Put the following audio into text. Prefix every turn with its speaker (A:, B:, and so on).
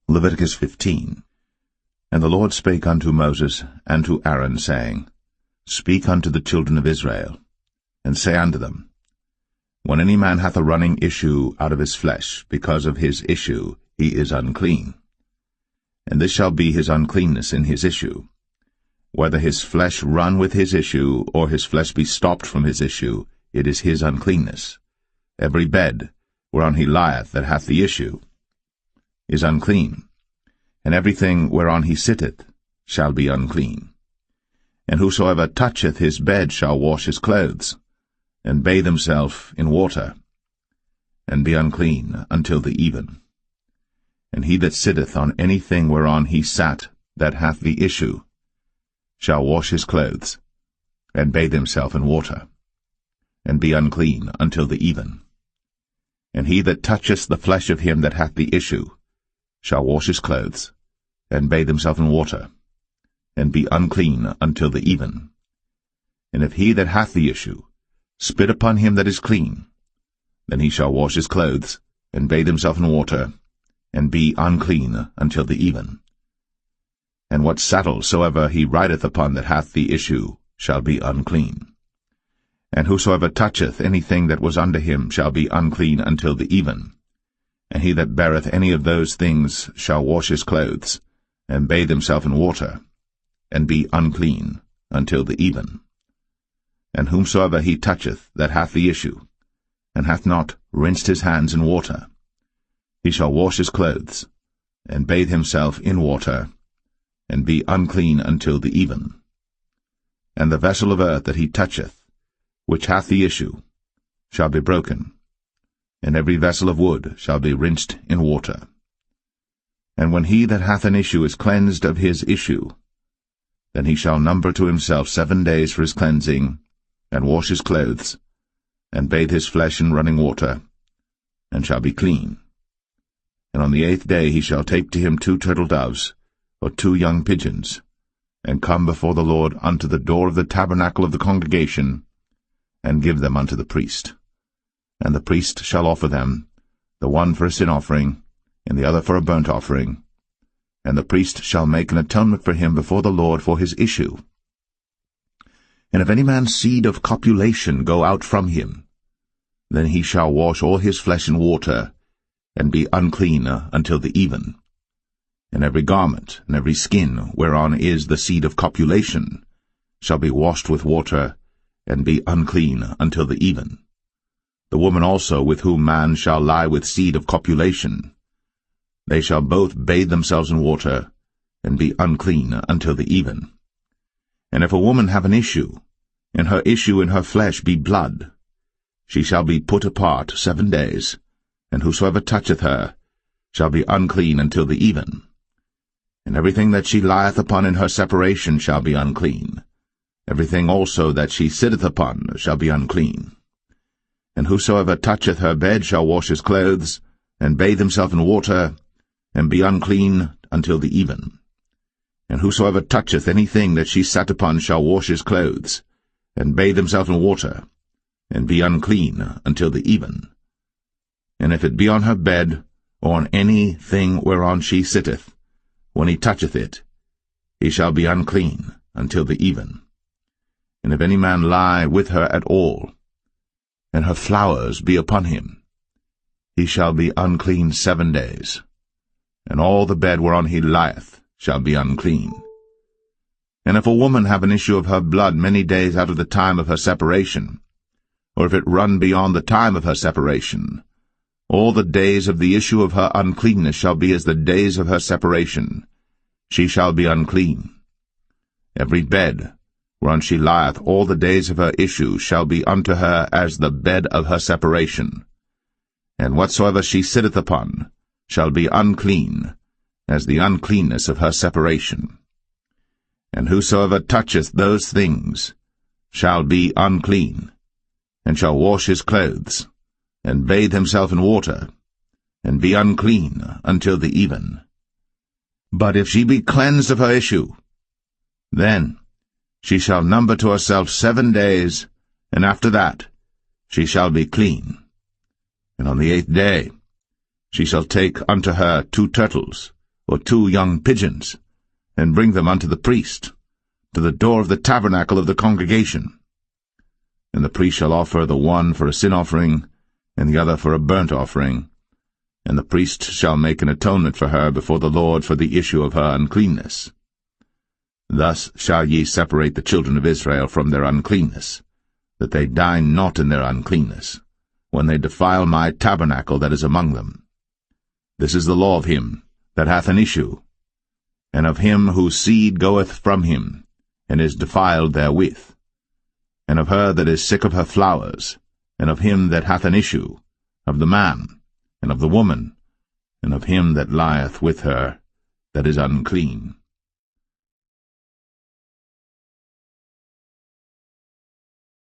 A: Leviticus 15. And the Lord spake unto Moses and to Aaron, saying, Speak unto the children of Israel, and say unto them, When any man hath a running issue out of his flesh, because of his issue he is unclean. And this shall be his uncleanness in his issue. Whether his flesh run with his issue, or his flesh be stopped from his issue, it is his uncleanness. Every bed whereon he lieth that hath the issue is unclean, and everything whereon he sitteth shall be unclean. And whosoever toucheth his bed shall wash his clothes, and bathe himself in water, and be unclean until the even. And he that sitteth on anything whereon he sat that hath the issue shall wash his clothes, and bathe himself in water, and be unclean until the even. And he that toucheth the flesh of him that hath the issue shall wash his clothes, and bathe himself in water, and be unclean until the even. And if he that hath the issue spit upon him that is clean, then he shall wash his clothes, and bathe himself in water, and be unclean until the even. And what saddle soever he rideth upon that hath the issue shall be unclean. And whosoever toucheth anything that was under him shall be unclean until the even. And he that beareth any of those things shall wash his clothes, and bathe himself in water, and be unclean until the even. And whomsoever he toucheth that hath the issue, and hath not rinsed his hands in water, he shall wash his clothes, and bathe himself in water, and be unclean until the even. And the vessel of earth that he toucheth, which hath the issue, shall be broken, and every vessel of wood shall be rinsed in water. And when he that hath an issue is cleansed of his issue, then he shall number to himself 7 days for his cleansing, and wash his clothes, and bathe his flesh in running water, and shall be clean. And on the 8th day he shall take to him 2 turtle doves, or 2 young pigeons, and come before the Lord unto the door of the tabernacle of the congregation, and give them unto the priest. And the priest shall offer them, the one for a sin offering, and the other for a burnt offering. And the priest shall make an atonement for him before the Lord for his issue. And if any man's seed of copulation go out from him, then he shall wash all his flesh in water, and be unclean until the even. And every garment and every skin whereon is the seed of copulation shall be washed with water, and be unclean until the even. The woman also with whom man shall lie with seed of copulation, they shall both bathe themselves in water, and be unclean until the even. And if a woman have an issue, and her issue in her flesh be blood, she shall be put apart 7 days, and whosoever toucheth her shall be unclean until the even. And everything that she lieth upon in her separation shall be unclean. Everything also that she sitteth upon shall be unclean. And whosoever toucheth her bed shall wash his clothes, and bathe himself in water, and be unclean until the even. And whosoever toucheth anything that she sat upon shall wash his clothes, and bathe himself in water, and be unclean until the even. And if it be on her bed, or on any thing whereon she sitteth, when he toucheth it, he shall be unclean until the even. And if any man lie with her at all, and her flowers be upon him, he shall be unclean 7 days, and all the bed whereon he lieth shall be unclean. And if a woman have an issue of her blood many days out of the time of her separation, or if it run beyond the time of her separation, all the days of the issue of her uncleanness shall be as the days of her separation. She shall be unclean. Every bed whereon she lieth all the days of her issue shall be unto her as the bed of her separation. And whatsoever she sitteth upon shall be unclean, as the uncleanness of her separation. And whosoever toucheth those things shall be unclean, and shall wash his clothes, and bathe himself in water, and be unclean until the even. But if she be cleansed of her issue, then she shall number to herself 7 days, and after that she shall be clean. And on the 8th day she shall take unto her 2 turtles, or 2 young pigeons, and bring them unto the priest, to the door of the tabernacle of the congregation. And the priest shall offer the one for a sin offering, and the other for a burnt offering, and the priest shall make an atonement for her before the Lord for the issue of her uncleanness. Thus shall ye separate the children of Israel from their uncleanness, that they die not in their uncleanness, when they defile my tabernacle that is among them. This is the law of him that hath an issue, and of him whose seed goeth from him, and is defiled therewith, and of her that is sick of her flowers, and of him that hath an issue, of the man, and of the woman, and of him that lieth with her that is unclean.